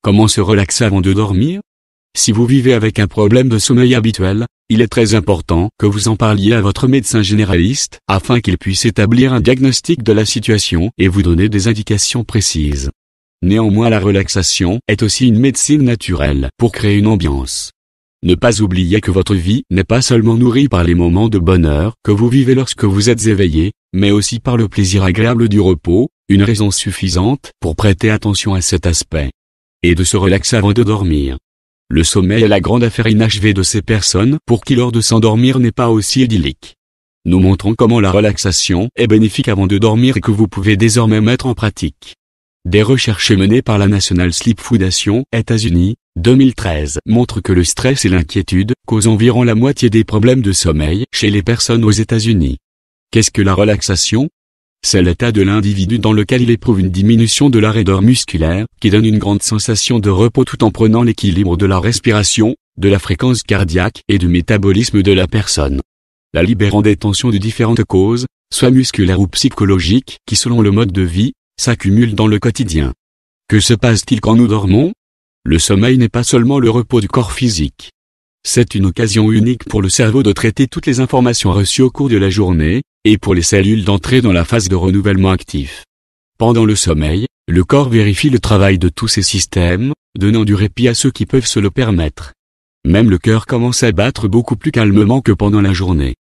Comment se relaxer avant de dormir? Si vous vivez avec un problème de sommeil habituel, il est très important que vous en parliez à votre médecin généraliste afin qu'il puisse établir un diagnostic de la situation et vous donner des indications précises. Néanmoins, la relaxation est aussi une médecine naturelle pour créer une ambiance. Ne pas oublier que votre vie n'est pas seulement nourrie par les moments de bonheur que vous vivez lorsque vous êtes éveillé, mais aussi par le plaisir agréable du repos, une raison suffisante pour prêter attention à cet aspect. Et de se relaxer avant de dormir. Le sommeil est la grande affaire inachevée de ces personnes pour qui l'heure de s'endormir n'est pas aussi idyllique. Nous montrons comment la relaxation est bénéfique avant de dormir et que vous pouvez désormais mettre en pratique. Des recherches menées par la National Sleep Foundation, États-Unis, 2013, montrent que le stress et l'inquiétude causent environ la moitié des problèmes de sommeil chez les personnes aux États-Unis. Qu'est-ce que la relaxation? C'est l'état de l'individu dans lequel il éprouve une diminution de la raideur musculaire, qui donne une grande sensation de repos tout en prenant l'équilibre de la respiration, de la fréquence cardiaque et du métabolisme de la personne. La libérant des tensions de différentes causes, soit musculaires ou psychologiques, qui selon le mode de vie, s'accumulent dans le quotidien. Que se passe-t-il quand nous dormons? Le sommeil n'est pas seulement le repos du corps physique. C'est une occasion unique pour le cerveau de traiter toutes les informations reçues au cours de la journée, et pour les cellules d'entrer dans la phase de renouvellement actif. Pendant le sommeil, le corps vérifie le travail de tous ces systèmes, donnant du répit à ceux qui peuvent se le permettre. Même le cœur commence à battre beaucoup plus calmement que pendant la journée.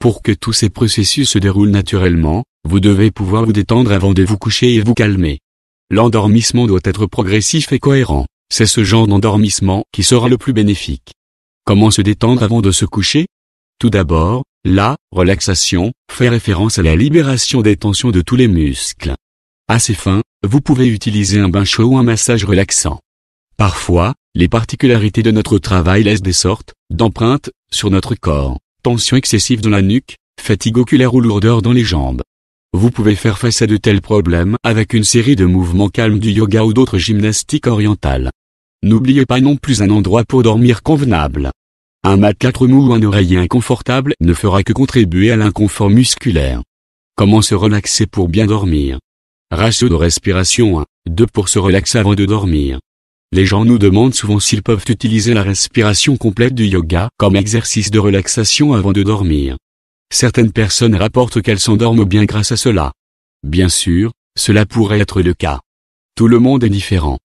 Pour que tous ces processus se déroulent naturellement, vous devez pouvoir vous détendre avant de vous coucher et vous calmer. L'endormissement doit être progressif et cohérent. C'est ce genre d'endormissement qui sera le plus bénéfique. Comment se détendre avant de se coucher? Tout d'abord, la relaxation fait référence à la libération des tensions de tous les muscles. À ces fins, vous pouvez utiliser un bain chaud ou un massage relaxant. Parfois, les particularités de notre travail laissent des sortes d'empreintes sur notre corps, tension excessive dans la nuque, fatigue oculaire ou lourdeur dans les jambes. Vous pouvez faire face à de tels problèmes avec une série de mouvements calmes du yoga ou d'autres gymnastiques orientales. N'oubliez pas non plus un endroit pour dormir convenable. Un matelas trop mou ou un oreiller inconfortable ne fera que contribuer à l'inconfort musculaire. Comment se relaxer pour bien dormir? Ratio de respiration 1, 2 pour se relaxer avant de dormir. Les gens nous demandent souvent s'ils peuvent utiliser la respiration complète du yoga comme exercice de relaxation avant de dormir. Certaines personnes rapportent qu'elles s'endorment bien grâce à cela. Bien sûr, cela pourrait être le cas. Tout le monde est différent.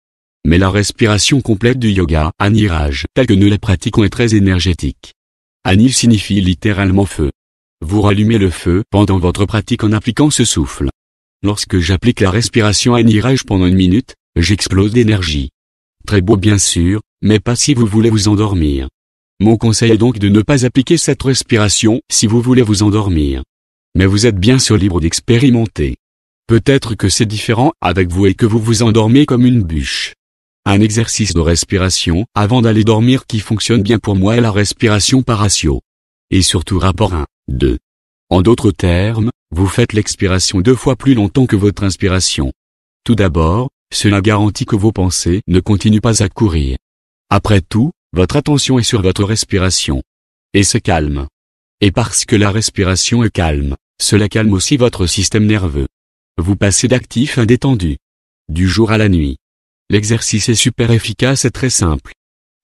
Mais la respiration complète du yoga, Anil-Raj, telle que nous la pratiquons est très énergétique. Anil signifie littéralement feu. Vous rallumez le feu pendant votre pratique en appliquant ce souffle. Lorsque j'applique la respiration Anil-Raj pendant 1 minute, j'explose d'énergie. Très beau bien sûr, mais pas si vous voulez vous endormir. Mon conseil est donc de ne pas appliquer cette respiration si vous voulez vous endormir. Mais vous êtes bien sûr libre d'expérimenter. Peut-être que c'est différent avec vous et que vous vous endormez comme une bûche. Un exercice de respiration avant d'aller dormir qui fonctionne bien pour moi est la respiration par ratio. Et surtout rapport 1, 2. En d'autres termes, vous faites l'expiration 2 fois plus longtemps que votre inspiration. Tout d'abord, cela garantit que vos pensées ne continuent pas à courir. Après tout, votre attention est sur votre respiration. Et c'est calme. Et parce que la respiration est calme, cela calme aussi votre système nerveux. Vous passez d'actif à détendu. Du jour à la nuit. L'exercice est super efficace et très simple.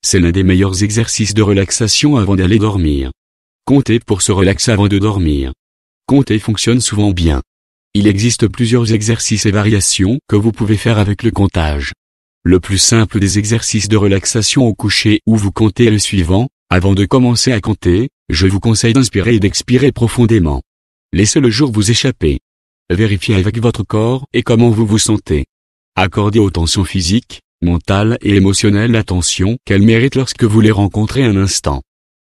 C'est l'un des meilleurs exercices de relaxation avant d'aller dormir. Compter pour se relaxer avant de dormir. Compter fonctionne souvent bien. Il existe plusieurs exercices et variations que vous pouvez faire avec le comptage. Le plus simple des exercices de relaxation au coucher où vous comptez est le suivant. Avant de commencer à compter, je vous conseille d'inspirer et d'expirer profondément. Laissez le jour vous échapper. Vérifiez avec votre corps et comment vous vous sentez. Accordez aux tensions physiques, mentales et émotionnelles l'attention qu'elles méritent lorsque vous les rencontrez un instant.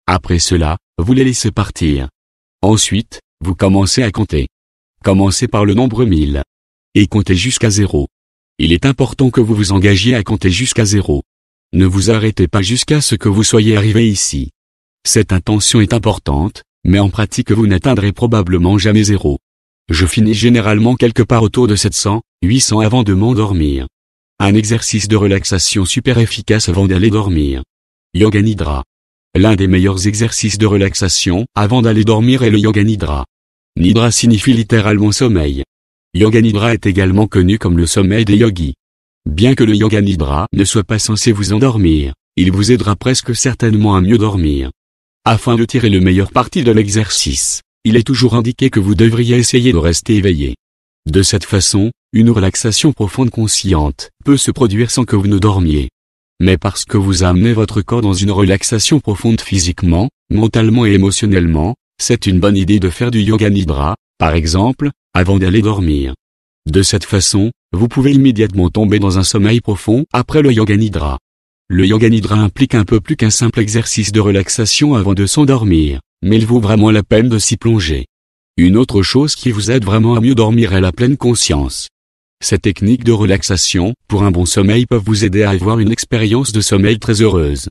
Après cela, vous les laissez partir. Ensuite, vous commencez à compter. Commencez par le nombre 1000. Et comptez jusqu'à 0. Il est important que vous vous engagiez à compter jusqu'à 0. Ne vous arrêtez pas jusqu'à ce que vous soyez arrivé ici. Cette intention est importante, mais en pratique vous n'atteindrez probablement jamais 0. Je finis généralement quelque part autour de 700, 800 avant de m'endormir. Un exercice de relaxation super efficace avant d'aller dormir. Yoga Nidra. L'un des meilleurs exercices de relaxation avant d'aller dormir est le Yoga Nidra. Nidra signifie littéralement sommeil. Yoga Nidra est également connu comme le sommeil des yogis. Bien que le Yoga Nidra ne soit pas censé vous endormir, il vous aidera presque certainement à mieux dormir. Afin de tirer le meilleur parti de l'exercice, il est toujours indiqué que vous devriez essayer de rester éveillé. De cette façon, une relaxation profonde consciente peut se produire sans que vous ne dormiez. Mais parce que vous amenez votre corps dans une relaxation profonde physiquement, mentalement et émotionnellement, c'est une bonne idée de faire du Yoga Nidra, par exemple, avant d'aller dormir. De cette façon, vous pouvez immédiatement tomber dans un sommeil profond après le Yoga Nidra. Le Yoga Nidra implique un peu plus qu'un simple exercice de relaxation avant de s'endormir, mais il vaut vraiment la peine de s'y plonger. Une autre chose qui vous aide vraiment à mieux dormir est la pleine conscience. Ces techniques de relaxation, pour un bon sommeil, peuvent vous aider à avoir une expérience de sommeil très heureuse.